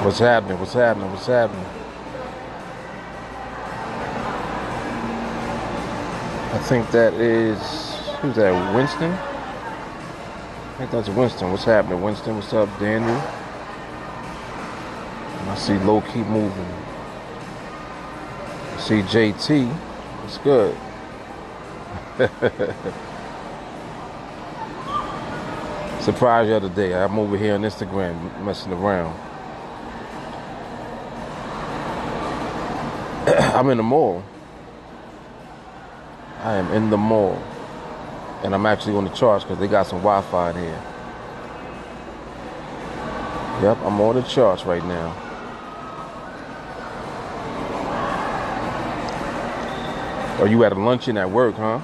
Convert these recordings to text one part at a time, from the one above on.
What's happening? What's happening? What's happening? I think that is, who's that, Winston? I think that's Winston. What's happening, Winston? What's up, Daniel? I see low keep moving. I see JT. It's good. Surprised the other day. I'm over here on Instagram messing around. I'm in the mall. I am in the mall. And I'm actually on the charts because they got some Wi-Fi in here. Yep, I'm on the charts right now. Oh, you at a luncheon at work, huh?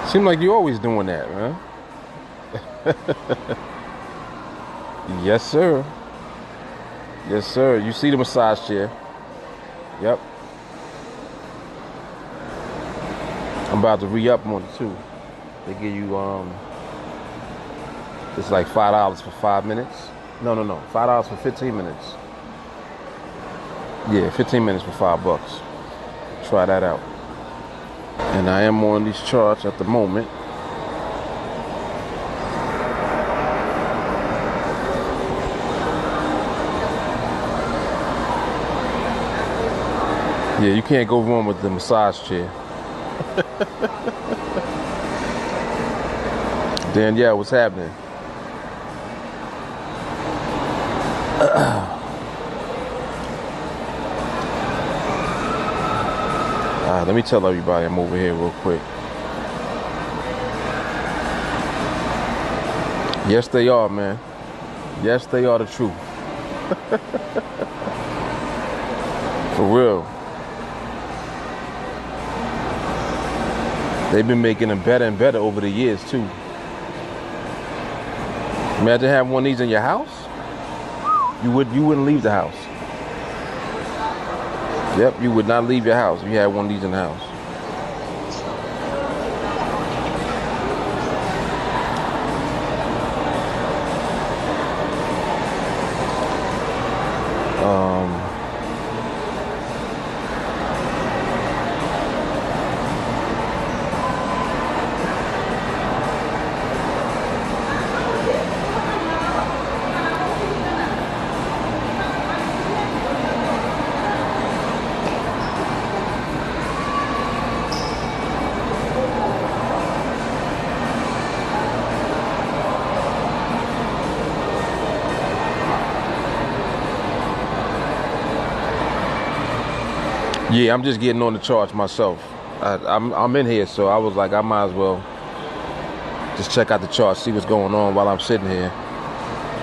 Seems like you're always doing that, man. Yes, sir. Yes, sir. You see the massage chair. Yep. I'm about to re-up on it too. They give you it's like $5 for 5 minutes. No, $5 for 15 minutes. Yeah, 15 minutes for $5. Try that out. And I am on these charts at the moment. Yeah, you can't go wrong with the massage chair. Danielle, what's happening? Let me tell everybody I'm over here real quick. Yes, they are, man. Yes, they are the truth. For real. They've been making them better and better over the years, too. Imagine having one of these in your house. You wouldn't leave the house. Yep, you would not leave your house if you had one of these in the house. Yeah, I'm just getting on the charts myself. I'm in here, so I was like, I might as well just check out the charts, see what's going on while I'm sitting here,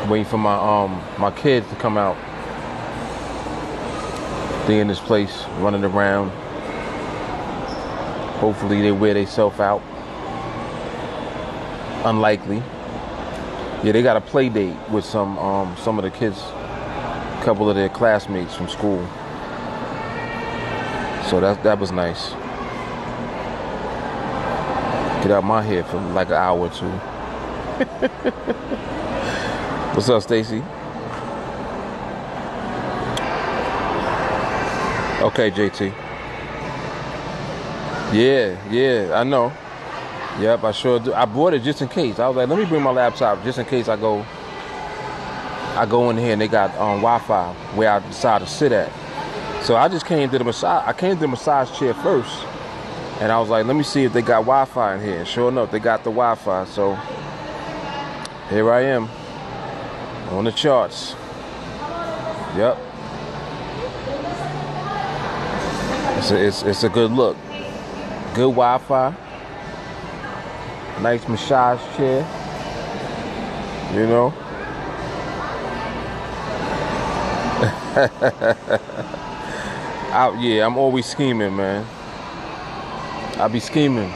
waiting for my kids to come out. They in this place running around. Hopefully they wear themselves out. Unlikely. Yeah, they got a play date with some of the kids, a couple of their classmates from school. So that was nice. Get out my hair for like an hour or two. What's up, Stacy? Okay, JT. Yeah, I know. Yep, I sure do. I bought it just in case. I was like, let me bring my laptop just in case I go in here and they got Wi-Fi where I decide to sit at. So I just came to the massage. I came to the massage chair first, and I was like, let me see if they got Wi-Fi in here. And sure enough, they got the Wi-Fi. So here I am on the charts. Yep. It's a good look. Good Wi-Fi. Nice massage chair. You know. Yeah, I'm always scheming, man. I be scheming.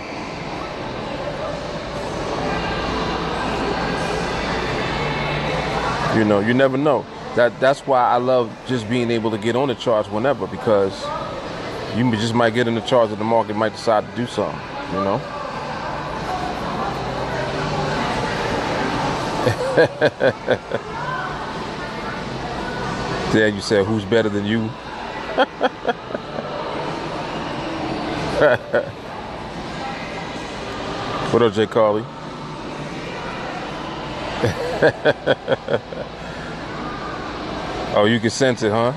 You know, you never know. That's why I love just being able to get on the charts whenever, because you just might get in the charts and the market might decide to do something, you know? Yeah, you said who's better than you? What up, Jay Carly? Oh, you can sense it, huh?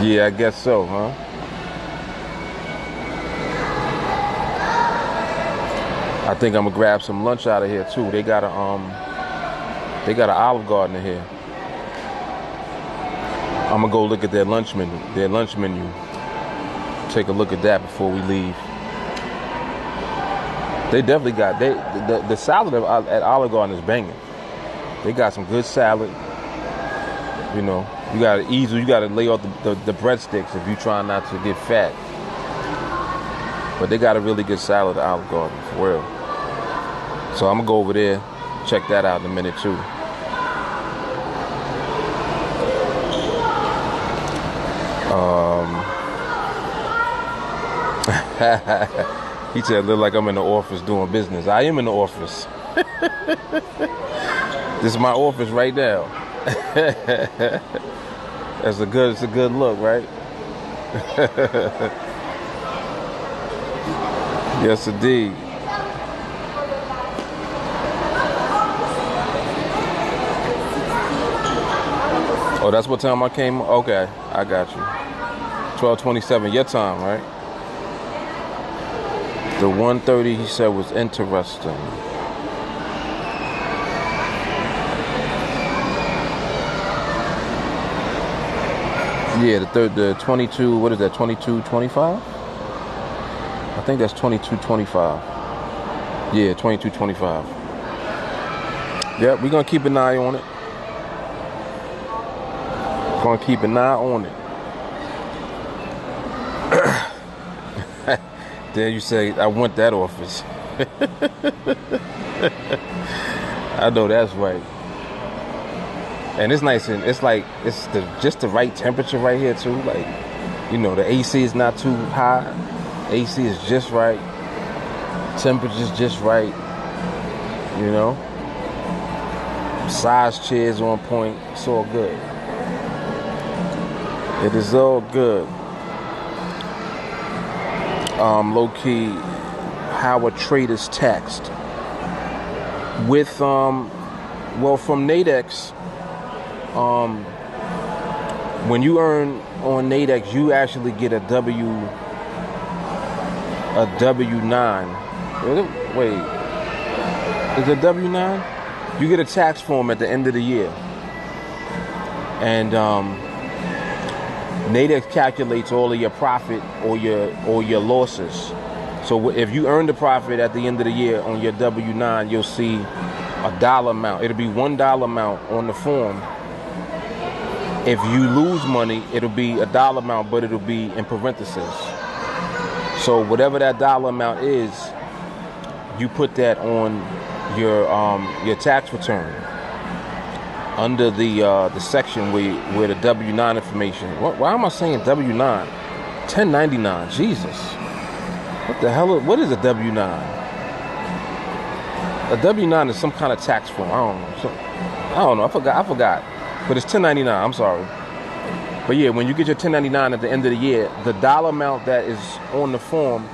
Yeah, I guess so, huh? I think I'm gonna grab some lunch out of here too. They got an Olive Garden in here. I'm gonna go look at their lunch menu. Take a look at that before we leave. They definitely got the salad at Olive Garden is banging. They got some good salad. You know, you gotta you gotta lay off the breadsticks if you try not to get fat. But they got a really good salad at Olive Garden, for real. So I'm gonna go over there, check that out in a minute too. He said, look like I'm in the office doing business. I am in the office. This is my office right now. It's a good look, right? Yes, indeed. Oh, that's what time I came? Okay, I got you. 12:27, your time, right? The 1:30 he said was interesting. Yeah, the 22, what is that, 22.25? I think that's 22.25. Yeah, 22.25. Yeah, we're going to keep an eye on it. Going to keep an eye on it. Then you say, I want that office. I know that's right. And it's nice, and it's like just the right temperature right here too. Like, you know, the AC is not too high. AC is just right. Temperature's just right. You know, size chairs on point. It's all good. It is all good. Low key, how a trader's taxed with well, from NADEX. When you earn on NADEX, you actually get a W9. Wait, is it W9? You get a tax form at the end of the year, and NADEX calculates all of your profit or your losses. So if you earn the profit at the end of the year on your W9, you'll see a dollar amount. It'll be $1 amount on the form. If you lose money, it'll be a dollar amount, but it'll be in parentheses. So whatever that dollar amount is, you put that on your tax return under the section where the W9 information. Why am I saying W9? 1099. Jesus. What the hell? What is a W9? A W9 is some kind of tax form. I don't know. I forgot. But it's 1099. I'm sorry. But yeah, when you get your 1099 at the end of the year, the dollar amount that is on the form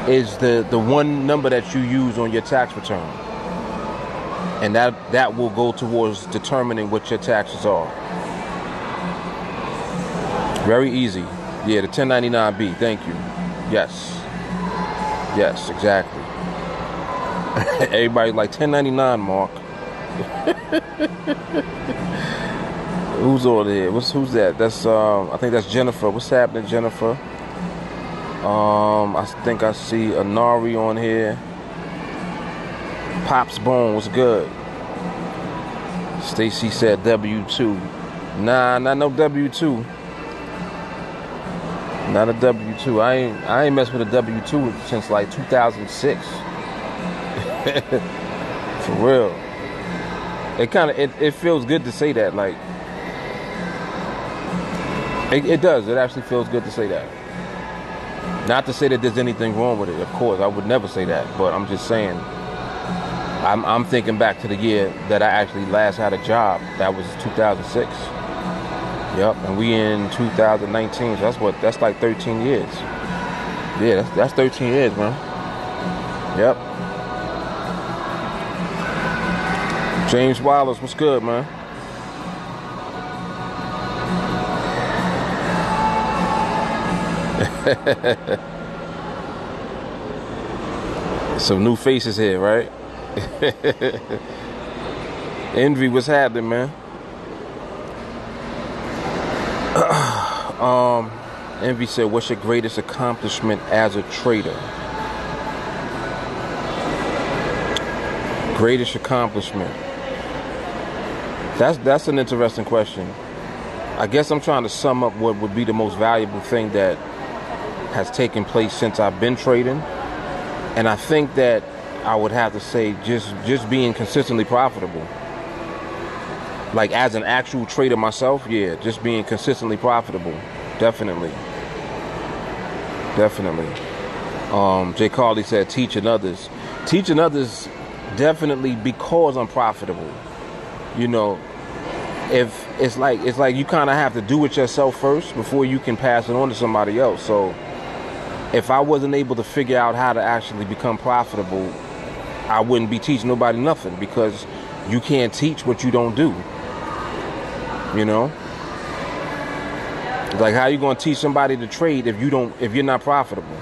is the one number that you use on your tax return. And that will go towards determining what your taxes are. Very easy. Yeah, the 1099B. Thank you. Yes, exactly. Everybody like 1099, Mark. Who's over there? Who's that? That's I think that's Jennifer. What's happening, Jennifer? I think I see Anari on here. Pop's Bone, what's good? Stacy said W2. Nah, not no W2. Not a W2. I ain't messed with a W2 since like 2006. For real. It feels good to say that. Like it does. It actually feels good to say that. Not to say that there's anything wrong with it. Of course, I would never say that. But I'm just saying, I'm thinking back to the year that I actually last had a job. That was 2006. Yep, and we in 2019. So that's like 13 years. Yeah, that's 13 years, man. Yep. James Wallace, what's good, man? Some new faces here, right? Envy, what's happening, man? Envy said, what's your greatest accomplishment as a trader? Greatest accomplishment. That's an interesting question. I guess I'm trying to sum up what would be the most valuable thing that has taken place since I've been trading. And I think that I would have to say just being consistently profitable. Like as an actual trader myself, yeah, just being consistently profitable. Definitely. Jay Carly said teaching others. Teaching others definitely because I'm profitable. You know, if it's like you kind of have to do it yourself first before you can pass it on to somebody else. So if I wasn't able to figure out how to actually become profitable, I wouldn't be teaching nobody nothing, because you can't teach what you don't do. You know? It's like, how you going to teach somebody to trade if you're not profitable?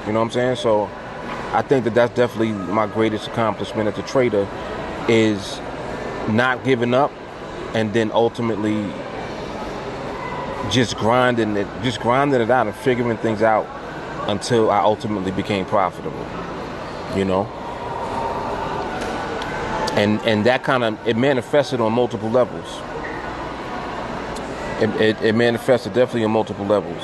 You know what I'm saying? So I think that that's definitely my greatest accomplishment as a trader, is not giving up, and then ultimately just grinding it out and figuring things out until I ultimately became profitable. You know? And that kind of, it manifested on multiple levels. It manifested definitely on multiple levels,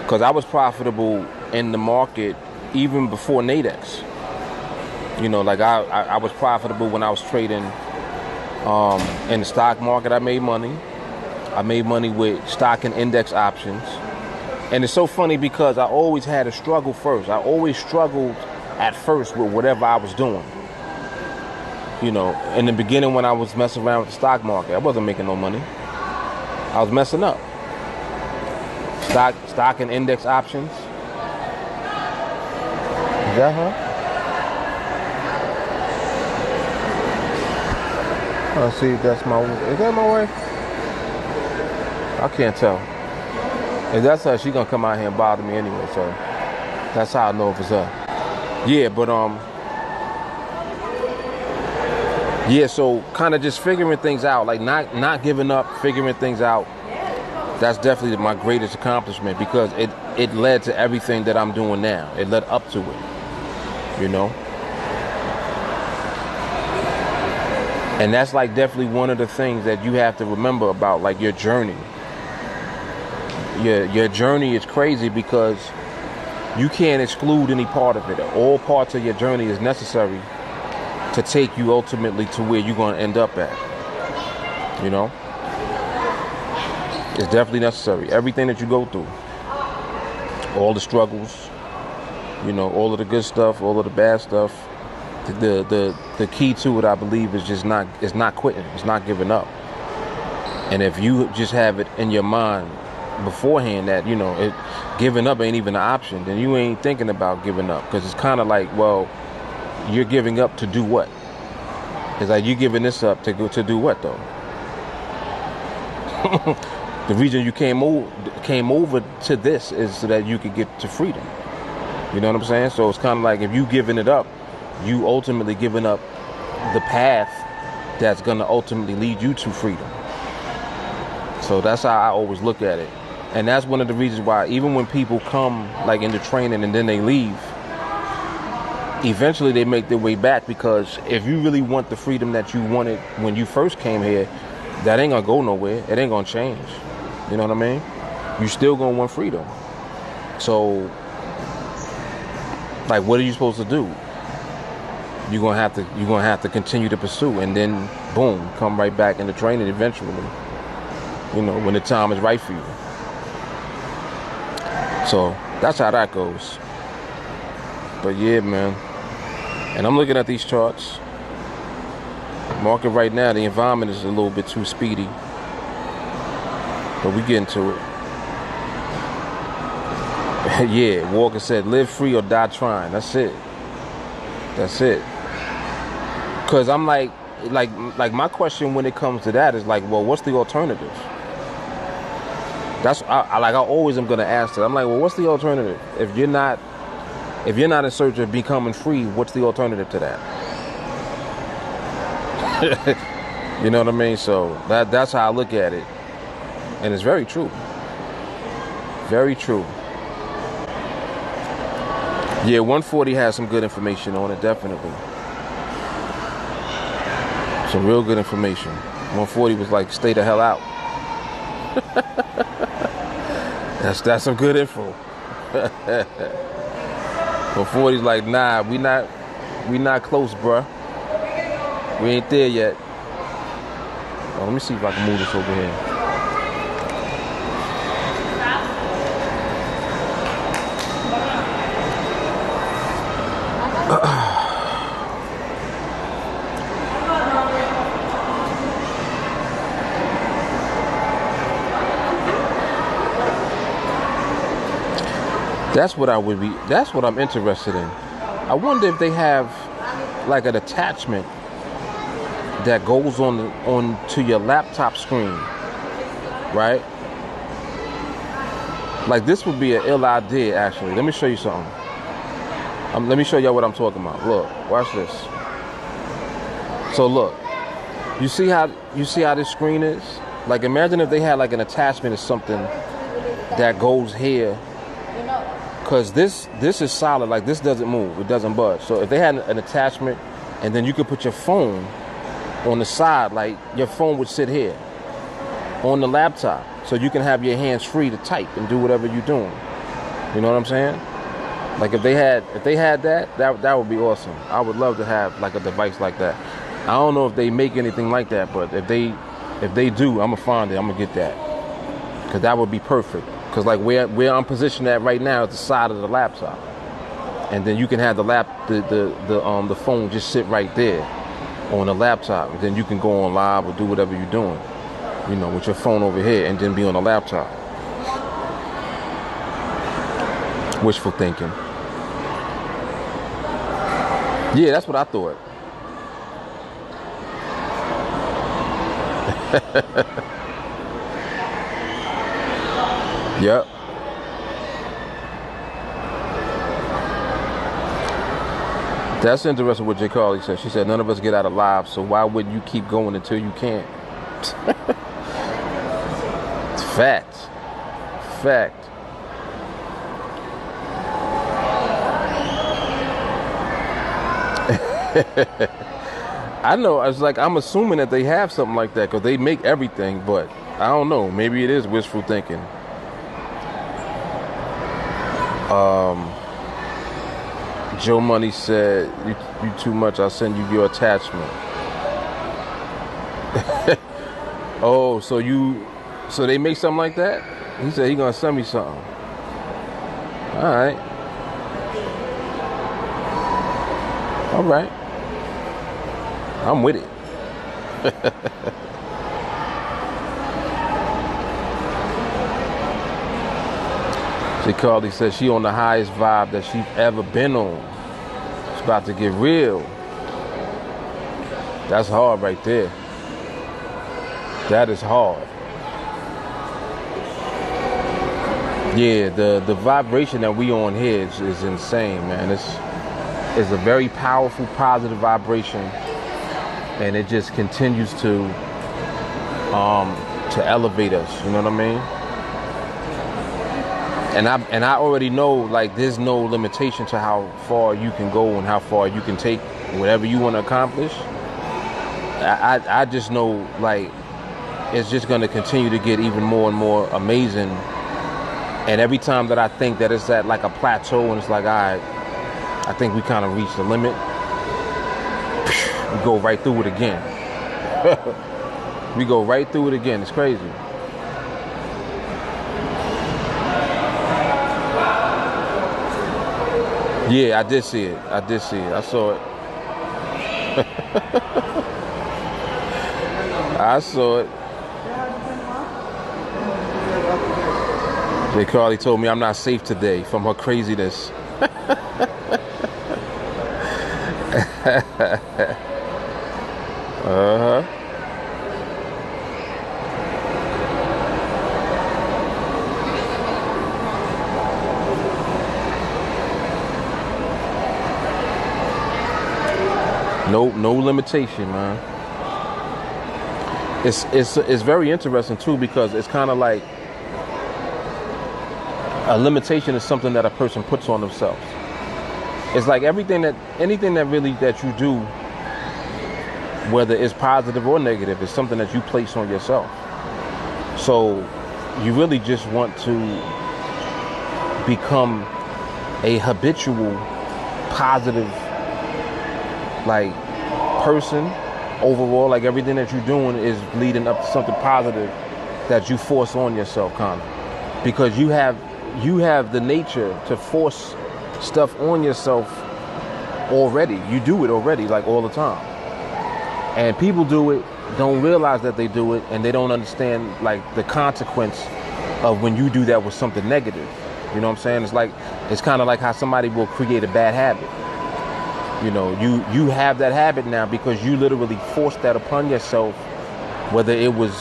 because I was profitable in the market even before NADEX. You know, like I was profitable when I was trading in the stock market. I made money with stock and index options. And it's so funny because I always had a struggle first. I always struggled at first with whatever I was doing. You know, in the beginning when I was messing around with the stock market, I wasn't making no money. I was messing up. Stock and index options. Is that her? Let's see if that's my... Is that my wife? I can't tell. If that's her, she's gonna come out here and bother me anyway, so that's how I know if it's her. Yeah, but yeah, so kind of just figuring things out, like not giving up, figuring things out. That's definitely my greatest accomplishment, because it led to everything that I'm doing now. It led up to it, you know? And that's like definitely one of the things that you have to remember about, like, your journey. Your journey is crazy because you can't exclude any part of it. All parts of your journey is necessary to take you ultimately to where you're going to end up at. You know? It's definitely necessary. Everything that you go through, all the struggles, you know, all of the good stuff, all of the bad stuff, the key to it, I believe, is just not quitting. It's not giving up. And if you just have it in your mind beforehand that, you know, giving up ain't even an option, then you ain't thinking about giving up, because it's kind of like, well, you're giving up to do what? It's like, you're giving this up to do what, though? The reason you came over to this is so that you could get to freedom. You know what I'm saying? So it's kind of like, if you giving it up, you ultimately giving up the path that's going to ultimately lead you to freedom. So that's how I always look at it. And that's one of the reasons why, even when people come like into training and then they leave, eventually they make their way back, because if you really want the freedom that you wanted when you first came here, that ain't gonna go nowhere. It ain't gonna change. You know what I mean? You still gonna want freedom. So, like, what are you supposed to do? You're gonna have to continue to pursue, and then boom, come right back into training eventually. You know, when the time is right for you. So That's how that goes. But yeah, man. And I'm looking at these charts. Market right now, the environment is a little bit too speedy. But we get into it. Yeah, Walker said, live free or die trying. That's it. That's it. Because I'm like my question when it comes to that is like, well, what's the alternative? That's I always am gonna ask that. I'm like, well, what's the alternative? If you're not in search of becoming free, what's the alternative to that? You know what I mean? So that's how I look at it, and it's very true. Very true. Yeah, 140 has some good information on it, definitely. Some real good information. 140 was like, stay the hell out. That's some good info. 140's like, nah, we not close, bruh. We ain't there yet. Oh, let me see if I can move this over here. That's what I'm interested in. I wonder if they have like an attachment that goes on to your laptop screen, right? Like this would be an ill idea, actually. Let me show you something. Let me show y'all what I'm talking about. Look, watch this. So look, you see how this screen is? Like imagine if they had like an attachment or something that goes here. Because this is solid, like this doesn't move, it doesn't budge. So if they had an attachment and then you could put your phone on the side, like your phone would sit here on the laptop, so you can have your hands free to type and do whatever you're doing. You know what I'm saying? Like if they had that would be awesome. I would love to have like a device like that. I don't know if they make anything like that, but if they do, I'm gonna find it. I'm gonna get that, because that would be perfect. Because like where I'm positioned at right now is the side of the laptop, and then you can have the phone just sit right there on the laptop, and then you can go on live or do whatever you're doing, you know, with your phone over here, and then be on the laptop. Wishful thinking. Yeah, that's what I thought. Yep. That's interesting what J. Carly said. She said, none of us get out of live, so why wouldn't you keep going until you can't? It's fact. Fact. I know. I was like, I'm assuming that they have something like that because they make everything, but I don't know. Maybe it is wishful thinking. Joe Money said, you too much, I'll send you your attachment. Oh, so they make something like that? He said he gonna send me something. Alright. Alright. I'm with it. J. Carly says she on the highest vibe that she's ever been on. It's about to get real. That's hard right there. That is hard. Yeah, the vibration that we on here is insane, man. It's a very powerful, positive vibration, and it just continues to elevate us. You know what I mean? And I already know, like, there's no limitation to how far you can go and how far you can take whatever you want to accomplish. I just know, like, it's just going to continue to get even more and more amazing. And every time that I think that it's at like a plateau and it's like, all right, I think we kind of reached the limit, we go right through it again. We go right through it again. It's crazy. Yeah, I did see it. I did see it. I saw it. I saw it. Jay Carly told me I'm not safe today from her craziness. Uh-huh. No limitation, man. It's very interesting too, because it's kind of like a limitation is something that a person puts on themselves. It's like anything that you do, whether it's positive or negative, is something that you place on yourself. So you really just want to become a habitual positive like person overall. Like everything that you're doing is leading up to something positive that you force on yourself, kind of, because you have the nature to force stuff on yourself already. You do it already, like all the time. And people do it, don't realize that they do it, and they don't understand like the consequence of when you do that with something negative. You know what I'm saying? It's kind of like how somebody will create a bad habit. You know, you have that habit now because you literally forced that upon yourself, whether it was,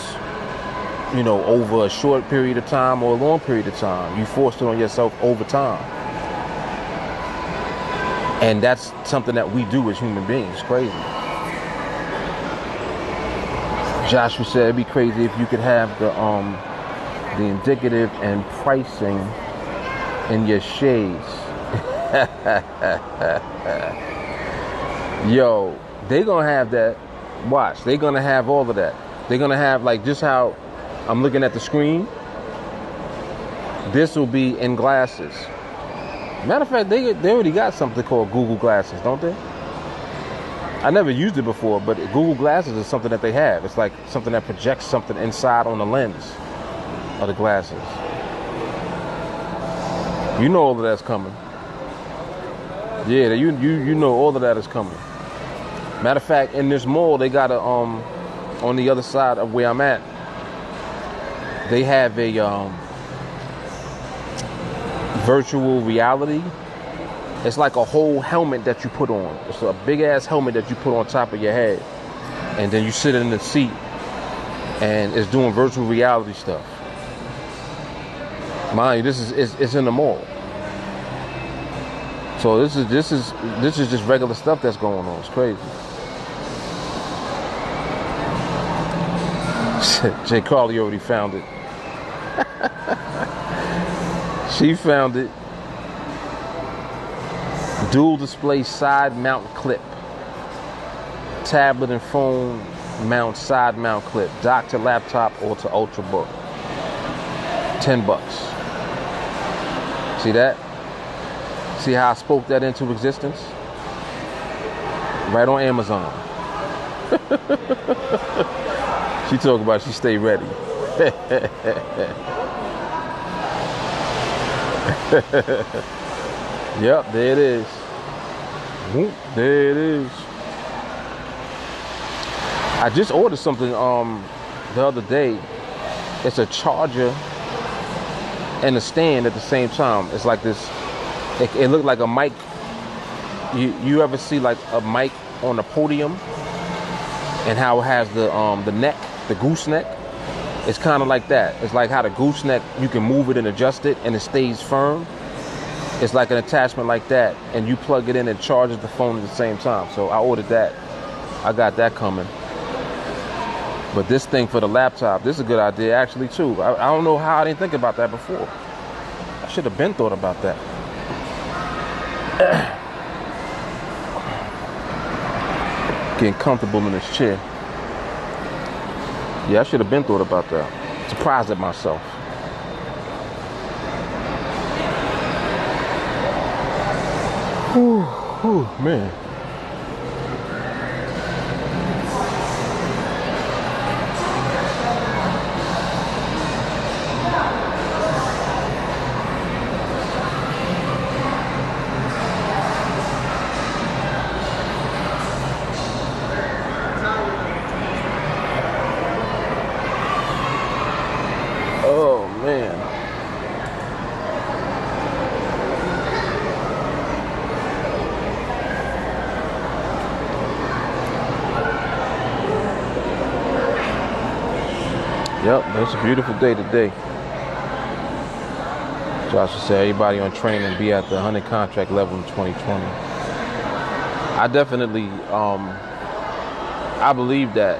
you know, over a short period of time or a long period of time. You forced it on yourself over time. And that's something that we do as human beings. It's crazy. Joshua said it'd be crazy if you could have the indicative and pricing in your shades. Yo, they gonna have that. Watch, they gonna have all of that. They're gonna have, like, just how I'm looking at the screen. This will be in glasses. Matter of fact, they already got something called Google Glasses, don't they? I never used it before, but Google Glasses is something that they have. It's like something that projects something inside on the lens of the glasses. You know all of that's coming. Yeah, you know all of that is coming. Matter of fact, in this mall, they got a on the other side of where I'm at, they have a virtual reality. It's like a whole helmet that you put on. It's a big ass helmet that you put on top of your head, and then you sit in the seat, and it's doing virtual reality stuff. Mind you, it's in the mall. So this is just regular stuff that's going on. It's crazy. Jay Carly already found it. She found it. Dual display side mount clip. Tablet and phone mount side mount clip. Dock to laptop or to Ultrabook. $10. See that? See how I spoke that into existence? Right on Amazon. She talking about she stay ready. Yep, there it is. There it is. I just ordered something the other day. It's a charger and a stand at the same time. It's like this. It looked like a mic. You ever see like a mic on a podium, and how it has the neck, the gooseneck? It's kind of like that. It's like how the gooseneck, you can move it and adjust it, and it stays firm. It's like an attachment like that, and you plug it in and charges the phone at the same time. So I ordered that. I got that coming. But this thing for the laptop, this is a good idea actually too. I don't know how I didn't think about that before. I should have been thought about that. Getting comfortable in this chair. Yeah, I should have been thought about that. Surprised at myself. Whew, man. Yep, it's a beautiful day today. Joshua said everybody on training be at the 100 contract level in 2020. I definitely, I believe that.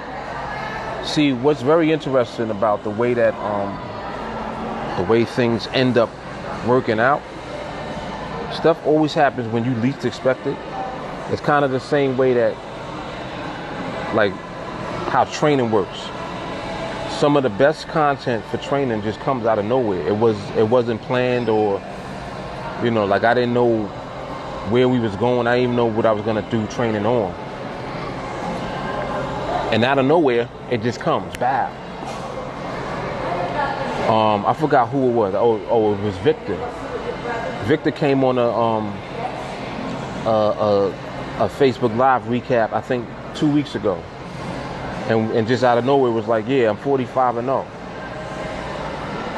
See, what's very interesting about the way that, the way things end up working out, stuff always happens when you least expect it. It's kind of the same way that, like, how training works. Some of the best content for training just comes out of nowhere. It wasn't planned, or, you know, like I didn't know where we was going. I didn't even know what I was gonna do training on. And out of nowhere, it just comes. Bam. I forgot who it was. Oh, it was Victor. Victor came on a Facebook Live recap, I think 2 weeks ago. And just out of nowhere was like, yeah, I'm 45-0.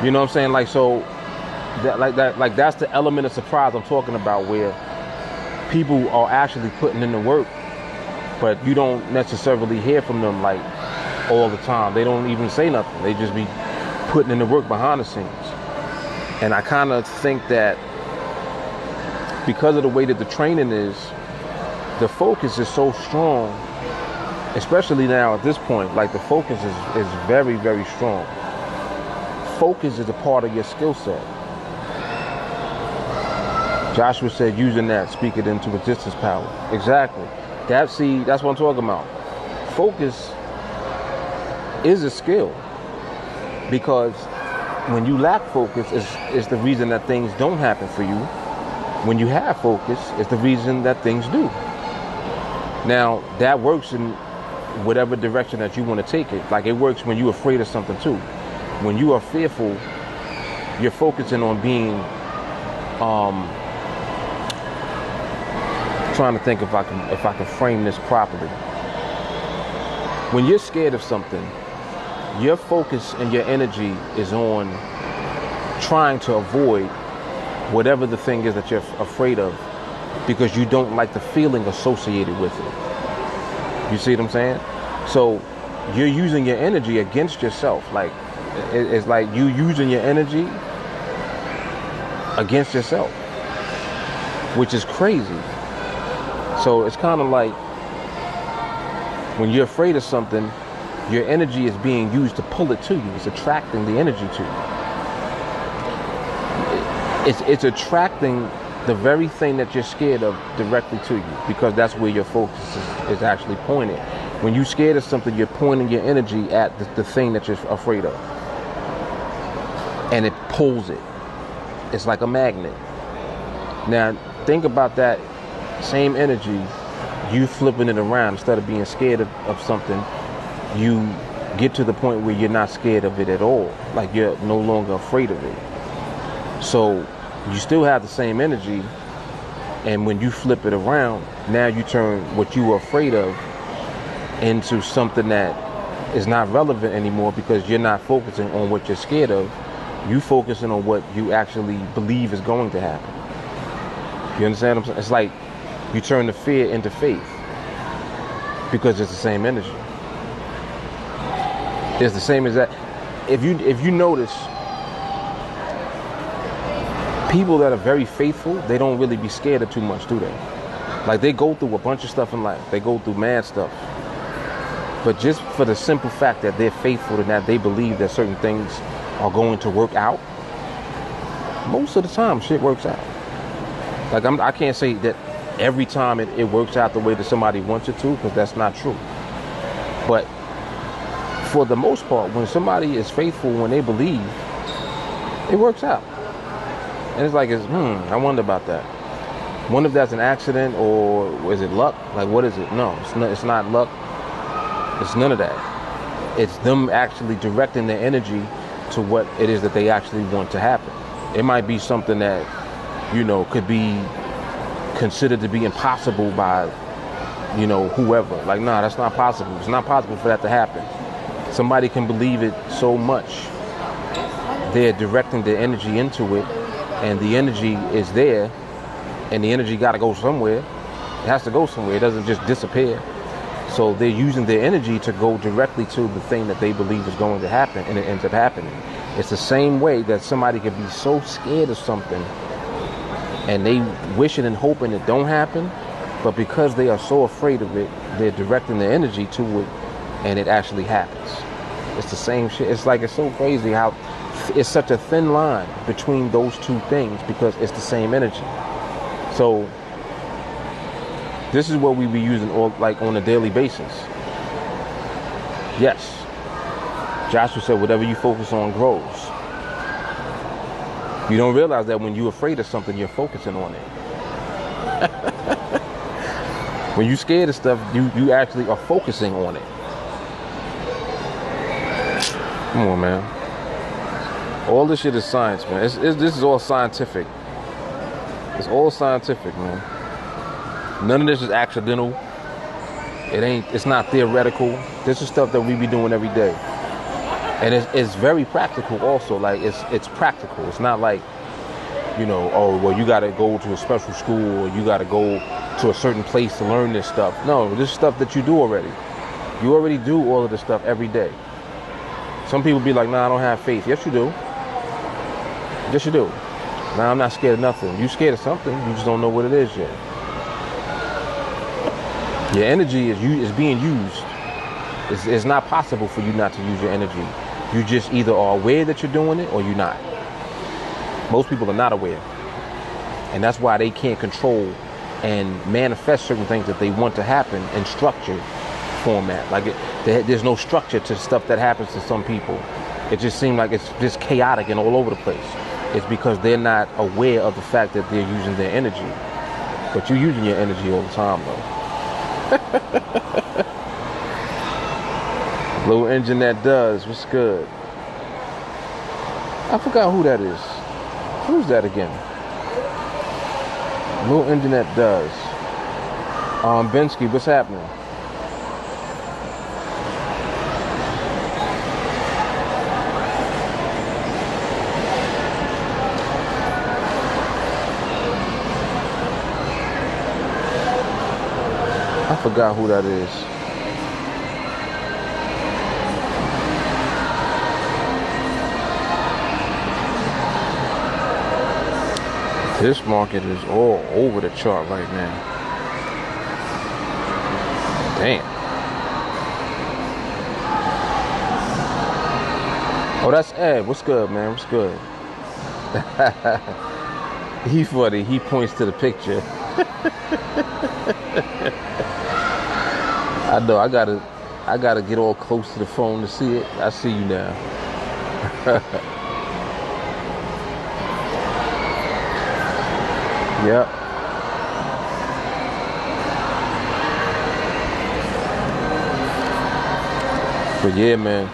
You know what I'm saying? Like, so that's the element of surprise I'm talking about, where people are actually putting in the work, but you don't necessarily hear from them like all the time. They don't even say nothing. They just be putting in the work behind the scenes. And I kind of think that because of the way that the training is, the focus is so strong, especially now at this point. Like, the focus is very, very strong. Focus is a part of your skill set. Joshua said using that, speak it into existence power. Exactly. That's what I'm talking about. Focus is a skill, because when you lack focus is the reason that things don't happen for you. When you have focus, it's the reason that things do. Now, that works in whatever direction that you want to take it. Like, it works when you're afraid of something too. When you are fearful, you're focusing on being, trying to think if I can frame this properly. When you're scared of something, your focus and your energy is on trying to avoid whatever the thing is that you're afraid of, because you don't like the feeling associated with it. You see what I'm saying? So you're using your energy against yourself. Like, it's like you using your energy against yourself, which is crazy. So it's kind of like when you're afraid of something, your energy is being used to pull it to you. It's attracting the energy to you. It's attracting the very thing that you're scared of directly to you, because that's where your focus is actually pointed. When you're scared of something, you're pointing your energy at the thing that you're afraid of. And it pulls it. It's like a magnet. Now, think about that same energy, you flipping it around. Instead of being scared of something, you get to the point where you're not scared of it at all. Like, you're no longer afraid of it. So you still have the same energy, and when you flip it around, now you turn what you were afraid of into something that is not relevant anymore, because you're not focusing on what you're scared of. You focusing on what you actually believe is going to happen. You understand what I'm saying? It's like you turn the fear into faith, because it's the same energy. It's the same as that. If you notice, people that are very faithful, they don't really be scared of too much, do they? Like, they go through a bunch of stuff in life. They go through mad stuff. But just for the simple fact that they're faithful and that they believe that certain things are going to work out, most of the time shit works out. Like, I can't say that every time it works out the way that somebody wants it to, because that's not true. But for the most part, when somebody is faithful, when they believe, it works out. And it's like, I wonder about that. Wonder if that's an accident, or is it luck? Like, what is it? No, it's not luck. It's none of that. It's them actually directing their energy to what it is that they actually want to happen. It might be something that, could be considered to be impossible by, whoever. Like, nah, that's not possible. It's not possible for that to happen. Somebody can believe it so much, they're directing their energy into it, and the energy is there, and the energy got to go somewhere. It has to go somewhere. It doesn't just disappear. So they're using their energy to go directly to the thing that they believe is going to happen, and it ends up happening. It's the same way that somebody could be so scared of something and they wishing and hoping it don't happen, but because they are so afraid of it, they're directing their energy to it, and it actually happens. It's the same shit. It's like, it's so crazy how it's such a thin line between those two things, because it's the same energy. So this is what we be using all, like, on a daily basis. Yes, Joshua said whatever you focus on grows. You don't realize that when you're afraid of something, you're focusing on it. When you're scared of stuff, you actually are focusing on it. Come on, man. All this shit is science, man. This is all scientific. It's all scientific, man. None of this is accidental. It's not theoretical. This is stuff that we be doing every day. And it's very practical also. Like, it's practical. It's not like, you know, oh, well, you got to go to a special school, or you got to go to a certain place to learn this stuff. No, this is stuff that you do already. You already do all of this stuff every day. Some people be like, nah, I don't have faith. Yes, you do. Yes, you do. Nah, I'm not scared of nothing. You scared of something. You just don't know what it is yet. Your energy is being used. It's not possible for you not to use your energy. You just either are aware that you're doing it, or you're not. Most people are not aware. And that's why they can't control and manifest certain things that they want to happen in structured format. Like, there's no structure to stuff that happens to some people. It just seems like it's just chaotic and all over the place. It's because they're not aware of the fact that they're using their energy. But you're using your energy all the time, though. Little engine that does. What's good? I forgot who that is. Who's that again? Little engine that does. Bensky, what's happening? I forgot who that is. This market is all over the chart right now. Damn. Oh, that's Ed. What's good, man? What's good? He funny. He points to the picture. I know. I gotta get all close to the phone to see it. I see you now. Yep. But yeah, man.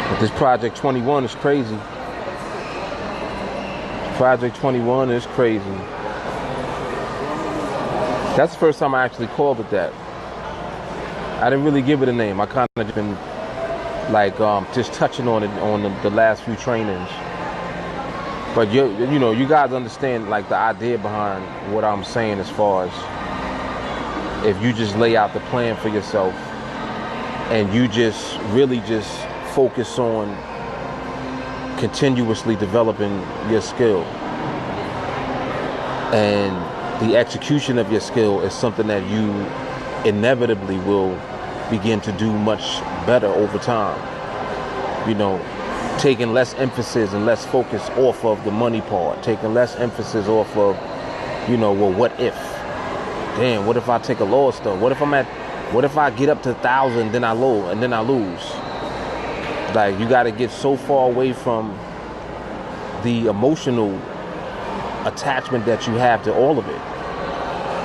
But this Project 21 is crazy. Project 21 is crazy. That's the first time I actually called it that. I didn't really give it a name. I kind of been like just touching on it on the last few trainings. But you know, you guys understand like the idea behind what I'm saying, as far as if you just lay out the plan for yourself and you just really just focus on continuously developing your skill, and the execution of your skill is something that you inevitably will begin to do much better over time. You know, taking less emphasis and less focus off of the money part, taking less emphasis off of, you know, well, what if? Damn, what if I take a lower stuff? What if I get up to 1,000, then I lose? Like, you got to get so far away from the emotional attachment that you have to all of it.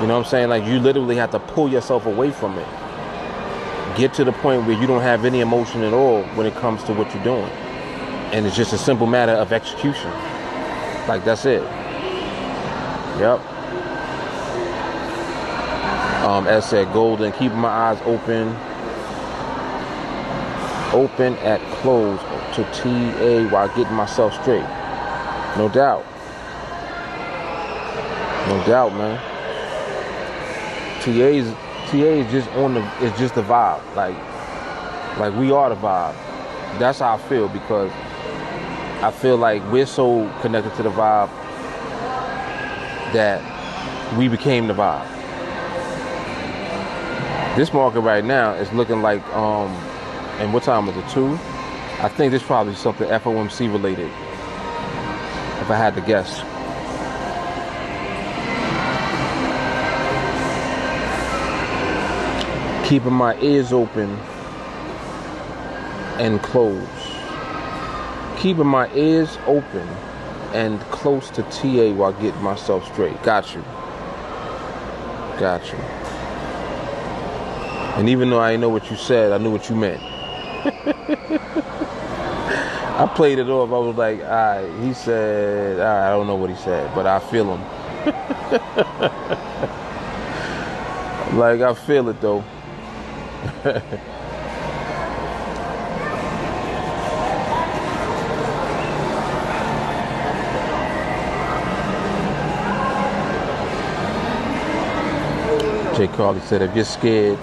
You know what I'm saying? Like, you literally have to pull yourself away from it. Get to the point where you don't have any emotion at all when it comes to what you're doing. And it's just a simple matter of execution. Like, that's it. Yep. As said, golden, keeping my eyes open at close to TA while getting myself straight. No doubt. No doubt, man. TA is just it's just the vibe. Like we are the vibe. That's how I feel, because I feel like we're so connected to the vibe that we became the vibe. This market right now is looking like, and what time is it, 2? I think this probably something FOMC related, if I had to guess. Keeping my ears open and closed. Keeping my ears open and close to TA while getting myself straight. Got you. Got you. And even though I didn't know what you said, I knew what you meant. I played it off. I was like, all right, he said, all right, I don't know what he said, but I feel him. Like, I feel it though. Jay Carly said, if you're scared,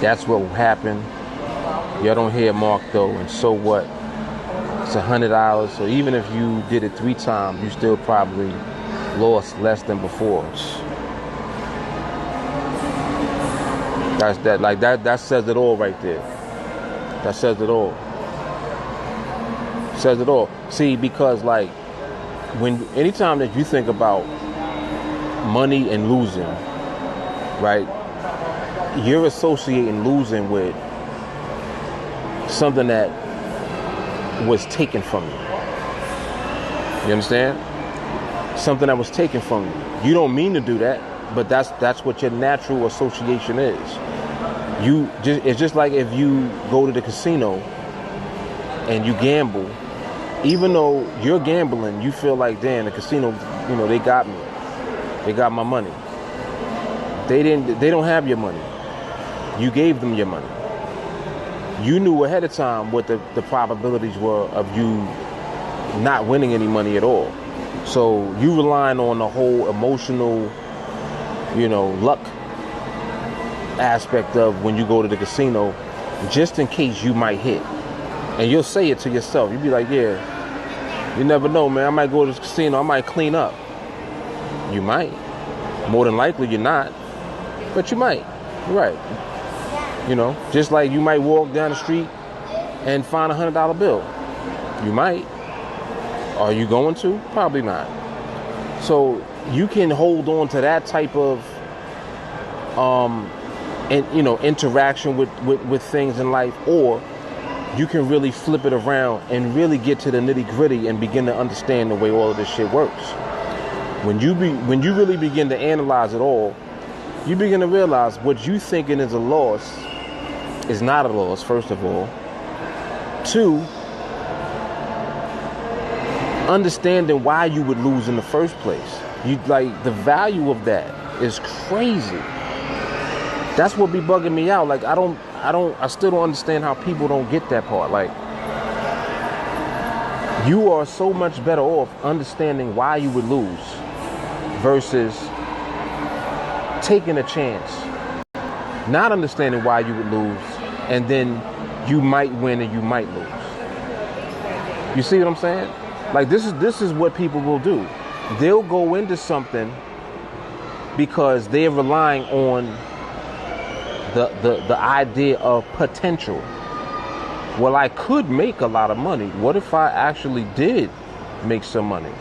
that's what will happen. Y'all don't hear Mark though, and so what? It's $100. So even if you did it 3 times, you still probably lost less than before. That's that. Like that says it all right there. That says it all. Says it all. See, because like anytime that you think about money and losing, right? You're associating losing with something that was taken from you. You understand? Something that was taken from you. You don't mean to do that, but that's what your natural association is. It's just like if you go to the casino and you gamble, even though you're gambling, you feel like, damn, the casino, they got me. They got my money. They don't have your money. You gave them your money. You knew ahead of time what the probabilities were of you not winning any money at all. So you relying on the whole emotional, luck aspect of when you go to the casino, just in case you might hit. And you'll say it to yourself. You'll be like, yeah, you never know, man. I might go to the casino. I might clean up. You might. More than likely, you're not. But you might. You're right. Just like you might walk down the street and find $100 bill. You might. Are you going to? Probably not. So you can hold on to that type of interaction with things in life, or you can really flip it around and really get to the nitty-gritty and begin to understand the way all of this shit works. When you really begin to analyze it all, you begin to realize what you thinking is a loss is not a loss, first of all. 2, understanding why you would lose in the first place. The value of that is crazy. That's what be bugging me out. Like, I still don't understand how people don't get that part. Like, you are so much better off understanding why you would lose versus taking a chance, not understanding why you would lose, and then you might win and you might lose. You see what I'm saying? Like, this is what people will do. They'll go into something because they're relying on the idea of potential. Well, I could make a lot of money. What if I actually did make some money?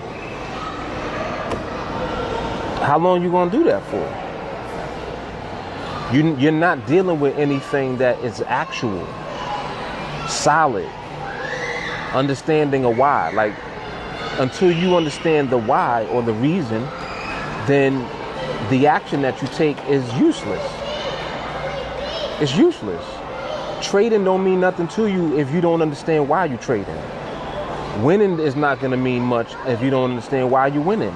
How long you gonna do that for? You're not dealing with anything that is actual, solid, understanding a why. Like, until you understand the why or the reason, then the action that you take is useless. It's useless. Trading don't mean nothing to you if you don't understand why you're trading. Winning is not going to mean much if you don't understand why you're winning.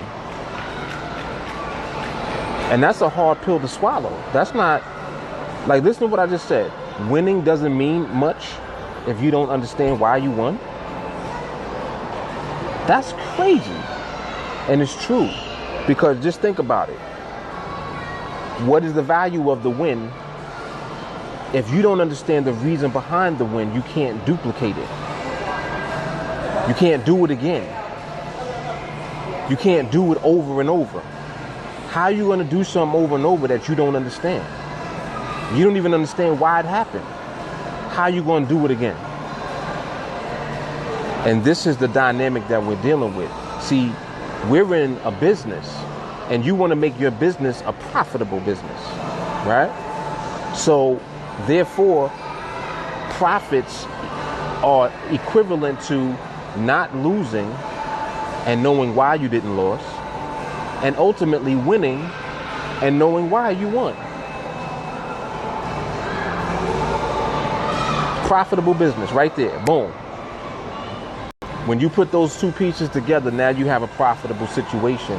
And that's a hard pill to swallow. That's not, like, listen to what I just said. Winning doesn't mean much if you don't understand why you won. That's crazy. And it's true. Because just think about it. What is the value of the win? If you don't understand the reason behind the win, you can't duplicate it. You can't do it again. You can't do it over and over. How are you going to do something over and over that you don't understand? You don't even understand why it happened. How are you going to do it again? And this is the dynamic that we're dealing with. See, we're in a business, and you want to make your business a profitable business, right? So, therefore, profits are equivalent to not losing and knowing why you didn't lose, and ultimately winning and knowing why you won. Profitable business right there. Boom. When you put those two pieces together, now you have a profitable situation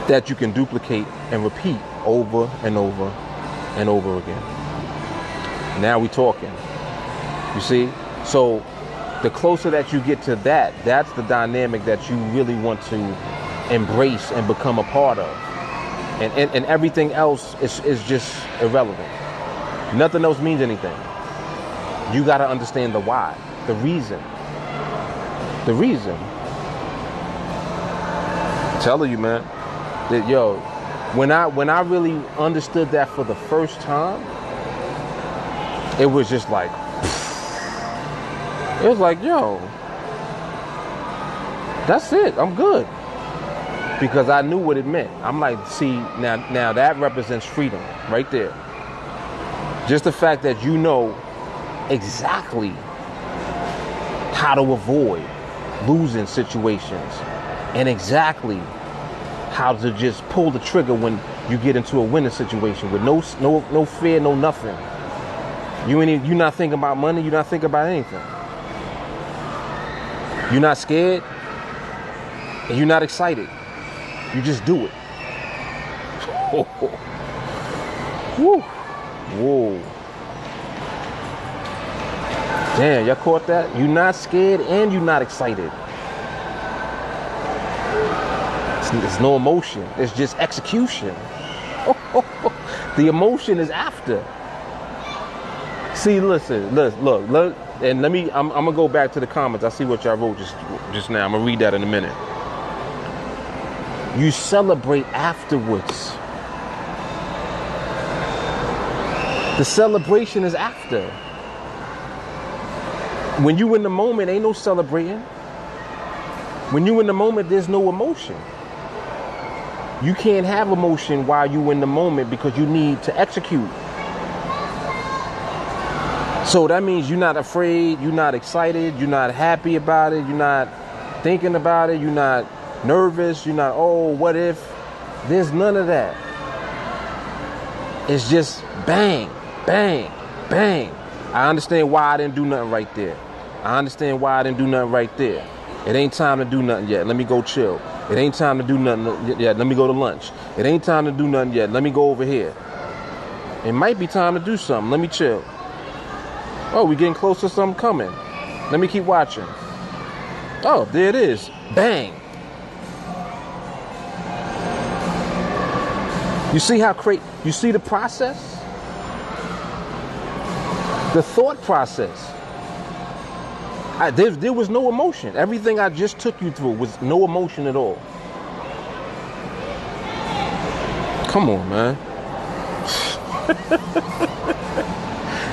that you can duplicate and repeat over and over and over again. Now we talking. You see? So the closer that you get to that, that's the dynamic that you really want to embrace and become a part of. And everything else is just irrelevant. Nothing else means anything. You got to understand the why, the reason. The reason. I'm telling you, man, that when I really understood that for the first time, it was just like, it was like, that's it. I'm good. Because I knew what it meant. I'm like, see, now that represents freedom right there. Just the fact that you know exactly how to avoid losing situations and exactly how to just pull the trigger when you get into a winning situation with no fear, no nothing. You're not thinking about money. You're not thinking about anything. You're not scared, and you're not excited. You just do it. Woo. Whoa. Damn, y'all caught that? You're not scared and you're not excited. There's no emotion. It's just execution. The emotion is after. See, listen, look, and I'm gonna go back to the comments. I see what y'all wrote just now. I'm gonna read that in a minute. You celebrate afterwards. The celebration is after. When you in the moment, ain't no celebrating. When you in the moment, there's no emotion. You can't have emotion while you in the moment because you need to execute. So that means you're not afraid, you're not excited, you're not happy about it, you're not thinking about it, you're not nervous, you're not, oh, what if? There's none of that. It's just bang, bang, bang. I understand why I didn't do nothing right there. I understand why I didn't do nothing right there. It ain't time to do nothing yet. Let me go chill. It ain't time to do nothing yet. Let me go to lunch. It ain't time to do nothing yet. Let me go over here. It might be time to do something. Let me chill. Oh, we getting close to something coming. Let me keep watching. Oh, there it is. Bang. You see how you see the process? The thought process. There was no emotion. Everything I just took you through was no emotion at all. Come on, man.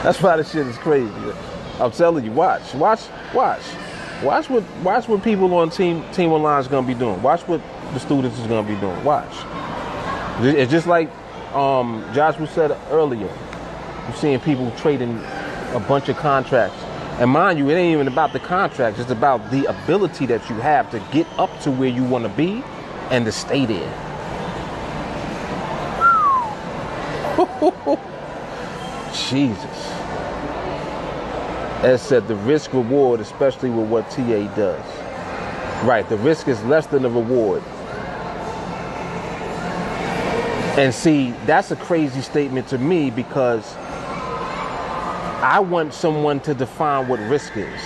That's why this shit is crazy. I'm telling you, watch what people on Team Online is gonna be doing. Watch what the students is gonna be doing. Watch. It's just like Joshua said earlier. You're seeing people trading a bunch of contracts. And mind you, it ain't even about the contracts. It's about the ability that you have to get up to where you want to be and to stay there. Jesus. As said, the risk reward, especially with what TA does. Right, the risk is less than the reward. And see, that's a crazy statement to me because I want someone to define what risk is.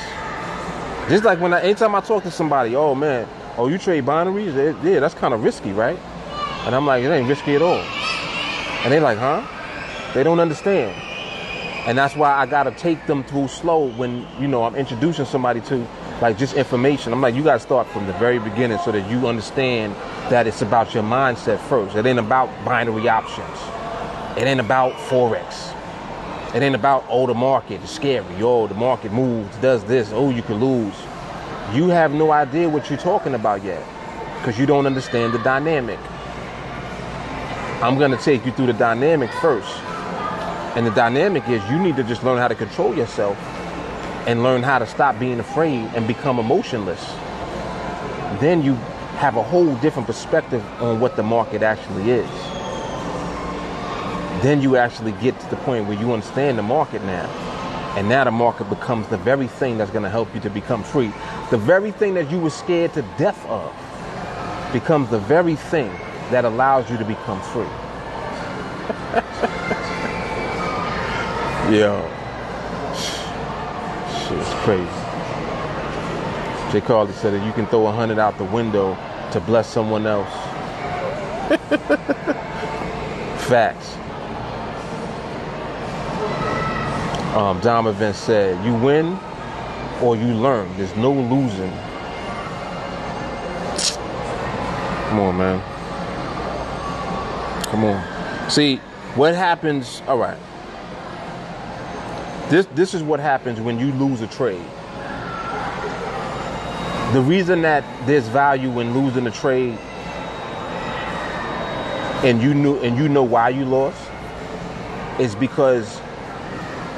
Just like anytime I talk to somebody, oh man, oh you trade binaries? Yeah, that's kind of risky, right? And I'm like, it ain't risky at all. And they like, huh? They don't understand. And that's why I gotta take them through slow when, I'm introducing somebody to like just information. I'm like, you gotta start from the very beginning so that you understand that it's about your mindset first. It ain't about binary options. It ain't about Forex. It ain't about, the market is scary. The market moves, does this. You can lose. You have no idea what you're talking about yet because you don't understand the dynamic. I'm going to take you through the dynamic first. And the dynamic is you need to just learn how to control yourself and learn how to stop being afraid and become emotionless. Then you have a whole different perspective on what the market actually is. Then you actually get to the point where you understand the market now. And now the market becomes the very thing that's going to help you to become free. The very thing that you were scared to death of becomes the very thing that allows you to become free. Yo. Shit's crazy. Jay Carly said that you can throw 100 out the window to bless someone else. Facts. Donovan said, you win or you learn. There's no losing. Come on, man. Come on. See, what happens, all right. This is what happens when you lose a trade. The reason that there's value in losing a trade and you know why you lost is because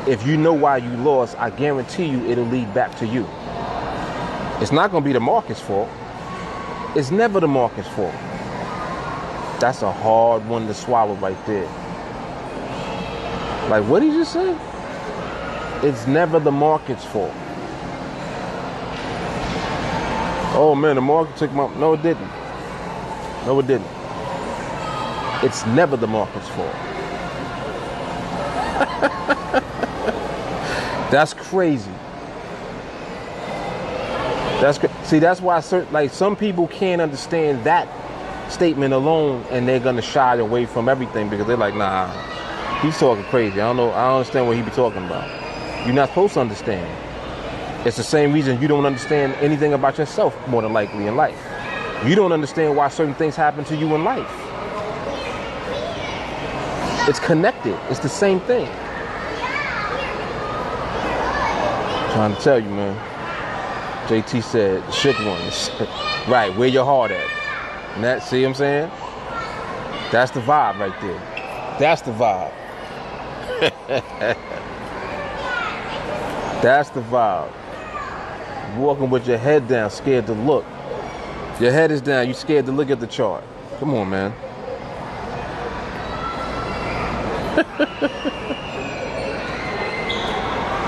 if you know why you lost, I guarantee you it'll lead back to you. It's not going to be the market's fault. It's never the market's fault. That's a hard one to swallow right there. Like, what did you just say? It's never the market's fault. Oh man, the market took my... No, it didn't. No, it didn't. It's never the market's fault. That's crazy. See, that's why some people can't understand that statement alone, and they're gonna shy away from everything because they're like, nah, he's talking crazy. I don't understand what he be talking about. You're not supposed to understand. It's the same reason you don't understand anything about yourself, more than likely, in life. You don't understand why certain things happen to you in life. It's connected. It's the same thing. Trying to tell you, man. JT said, shook ones. Right, where your heart at? And that, see what I'm saying? That's the vibe right there. That's the vibe. That's the vibe. Walking with your head down, scared to look. Your head is down, you scared to look at the chart. Come on, man.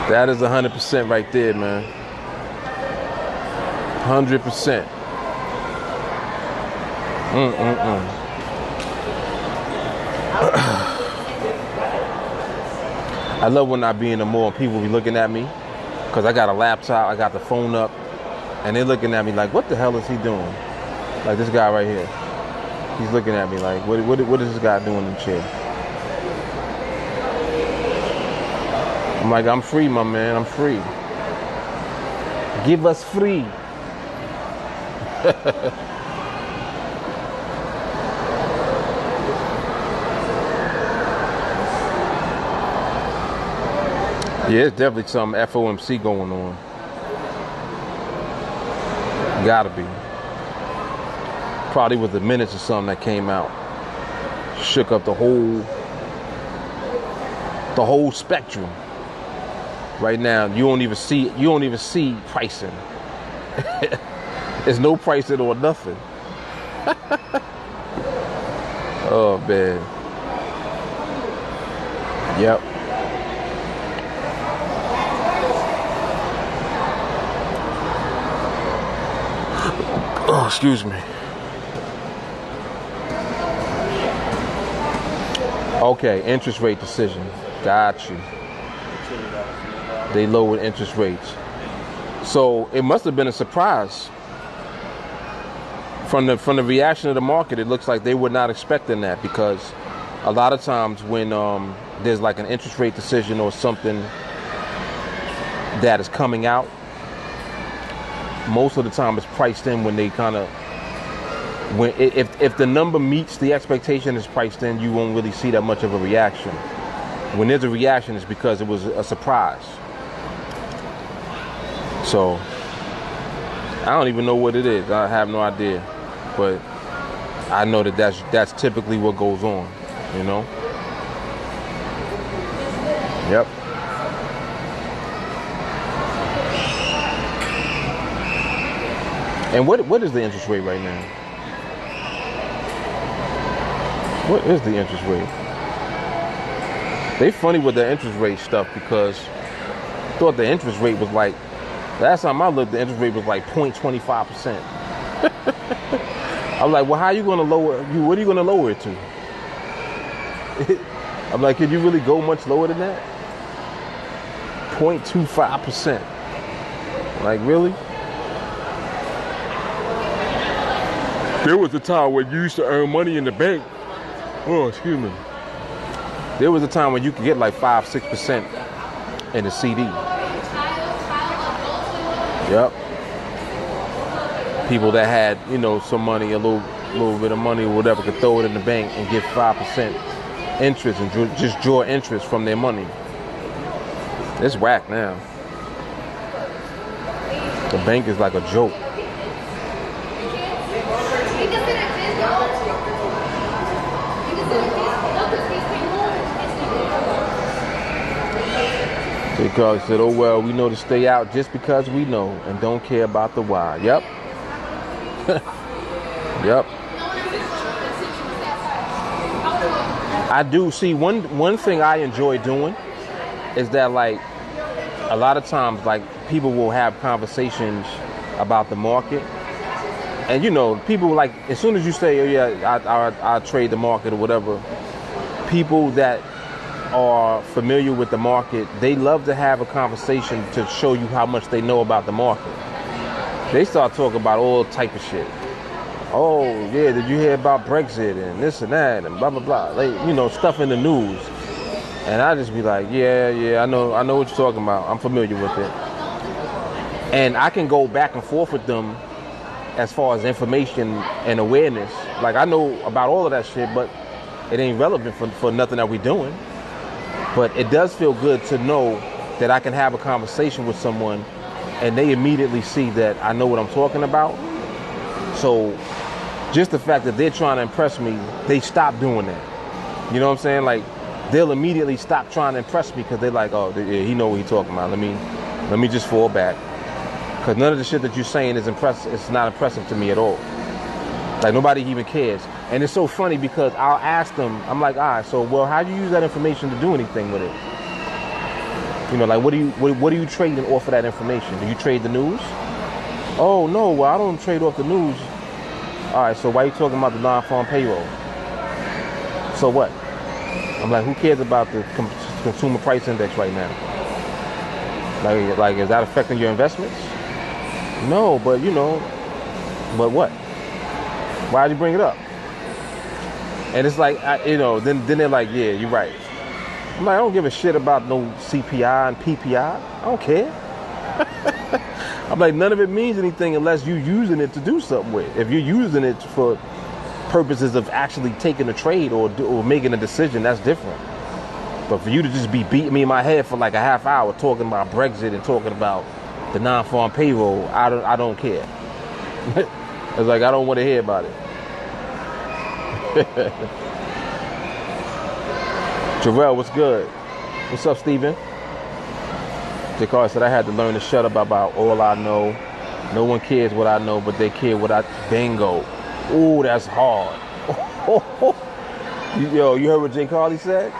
That is 100% right there, man. 100%. I love when I be in the mall and people be looking at me because I got a laptop, I got the phone up, and they're looking at me like, what the hell is he doing? Like this guy right here. He's looking at me like, what is this guy doing in the chair? I'm like, I'm free, my man, I'm free. Give us free. Yeah, it's definitely some FOMC going on. Gotta be. Probably was the minutes or something that came out. Shook up the whole spectrum. Right now, you don't even see pricing. There's no pricing or nothing. Oh man. Yep. Oh, excuse me. Okay, interest rate decision. Got you. They lowered interest rates. So it must have been a surprise. From the reaction of the market, it looks like they were not expecting that because a lot of times when there's like an interest rate decision or something that is coming out, most of the time it's priced in when they kind of, when if the number meets the expectation is priced in, you won't really see that much of a reaction. When there's a reaction, it's because it was a surprise. So I don't even know what it is. I have no idea, but I know that that's typically what goes on, you know. Yep. And what is the interest rate right now? What is the interest rate? They funny with the interest rate stuff because I thought the interest rate was like, last time I looked, the interest rate was like 0.25%. I'm like, well, how are you going to lower? What are you going to lower it to? I'm like, can you really go much lower than that? 0.25%. Like, really? There was a time when you used to earn money in the bank. Oh, excuse me. There was a time when you could get like 5-6% in a CD. Yep. People that had, you know, some money, a little bit of money or whatever, could throw it in the bank and get 5% interest and just draw interest from their money. It's whack now. The bank is like a joke. Because he said, oh, well, we know to stay out just because we know and don't care about the why. Yep. Yep. I do see one thing I enjoy doing is that, like, a lot of times, like, people will have conversations about the market. And, you know, people, like, as soon as you say, oh, yeah, I trade the market or whatever, people that are familiar with the market, they love to have a conversation to show you how much they know about the market. They start talking about all type of shit. Oh, yeah, did you hear about Brexit and this and that and blah, blah, blah. Like, you know, stuff in the news. And I just be like, yeah, I know what you're talking about. I'm familiar with it. And I can go back and forth with them as far as information and awareness. Like, I know about all of that shit, but it ain't relevant for nothing that we're doing. But it does feel good to know that I can have a conversation with someone and they immediately see that I know what I'm talking about. So just the fact that they're trying to impress me, they stop doing that. You know what I'm saying? Like, they'll immediately stop trying to impress me because they're like, oh, yeah, he know what he's talking about. Let me just fall back. Because none of the shit that you're saying is impressive. It's not impressive to me at all. Like, nobody even cares. And it's so funny because I'll ask them, I'm like, all right, so, well, how do you use that information to do anything with it? You know, like, what do you trade off of that information? Do you trade the news? Oh, no, well, I don't trade off the news. All right, so why are you talking about the non-farm payroll? So what? I'm like, who cares about the consumer price index right now? Like, is that affecting your investments? No, but, you know, but what? Why'd you bring it up? And it's like, you know, then they're like, yeah, you're right. I'm like, I don't give a shit about no CPI and PPI. I don't care. I'm like, none of it means anything unless you're using it to do something with. If you're using it for purposes of actually taking a trade or making a decision, that's different. But for you to just be beating me in my head for like a half hour talking about Brexit and talking about the non-farm payroll, I don't care. It's like, I don't want to hear about it. Jarrell, what's good? What's up, Steven? Jakar said I had to learn to shut up about all I know. No one cares what I know, but they care what I... Bingo. Ooh, that's hard. Yo, you heard what J. Carly said?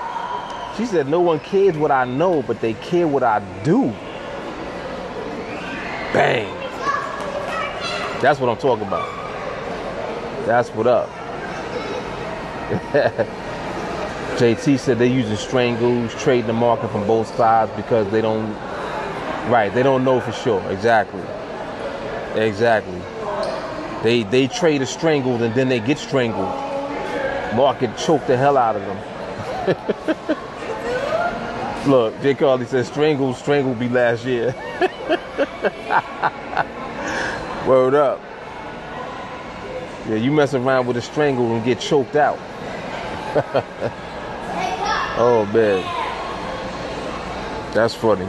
She said, no one cares what I know, but they care what I do. Bang. That's what I'm talking about. That's what up. JT said they're using strangles, trading the market from both sides because they don't... Right, they don't know for sure. Exactly. They trade a strangled and then they get strangled. Market choked the hell out of them. Look, J. Carly says strangle be last year. Word up. Yeah, you mess around with a strangle and get choked out. Oh man, that's funny.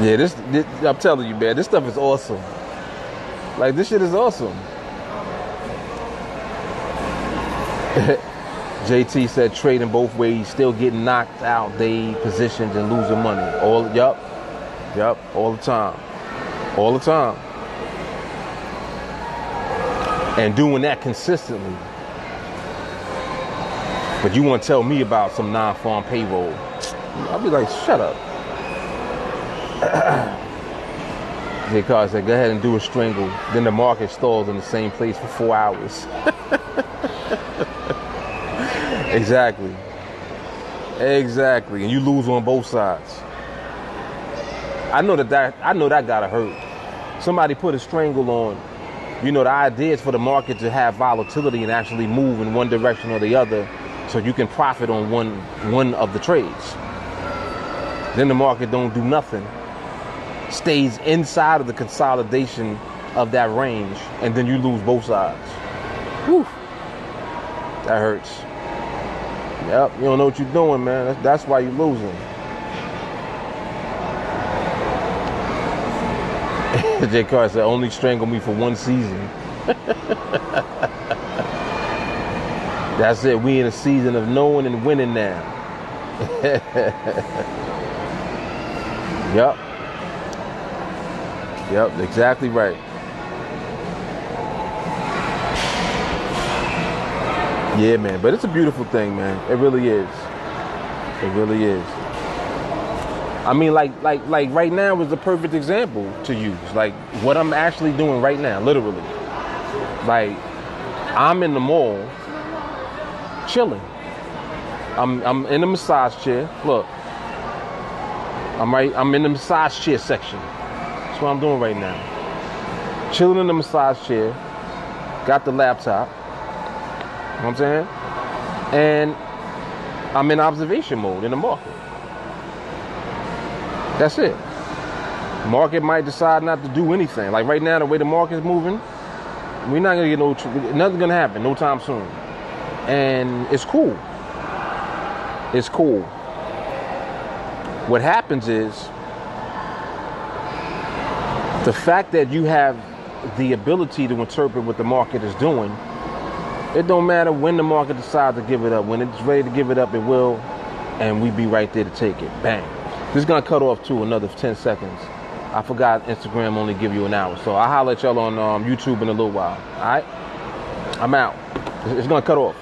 Yeah, this I'm telling you, man, this stuff is awesome. Like, this shit is awesome. JT said trading both ways, still getting knocked out day positions and losing money. Yup, all the time. All the time. And doing that consistently. But you want to tell me about some non-farm payroll? I'll be like, shut up. J. Carr said, go ahead and do a strangle. Then the market stalls in the same place for 4 hours. Exactly. And you lose on both sides. I know that gotta hurt. Somebody put a strangle on. You know, the idea is for the market to have volatility and actually move in one direction or the other, so you can profit on one of the trades. Then the market don't do nothing, stays inside of the consolidation of that range, and then you lose both sides. Whew. That hurts. Yep, you don't know what you're doing, man. That's why you're losing. J. Carr said, only strangle me for one season. That's it. We in a season of knowing and winning now. Yep, exactly right. Yeah, man, but it's a beautiful thing, man. It really is. It really is. I mean, like right now is the perfect example to use. Like what I'm actually doing right now, literally. Like I'm in the mall, chilling. I'm in the massage chair. Look, I'm in the massage chair section. That's what I'm doing right now. Chilling in the massage chair. Got the laptop. You know what I'm saying? And I'm in observation mode in the market. That's it. Market might decide not to do anything. Like right now, the way the market's moving, we're not gonna get nothing's gonna happen no time soon. And it's cool. It's cool. What happens is the fact that you have the ability to interpret what the market is doing. It don't matter when the market decides to give it up. When it's ready to give it up, it will. And we be right there to take it. Bang. This is going to cut off to another 10 seconds. I forgot Instagram only give you an hour. So I'll holler at y'all on YouTube in a little while. All right? I'm out. It's going to cut off.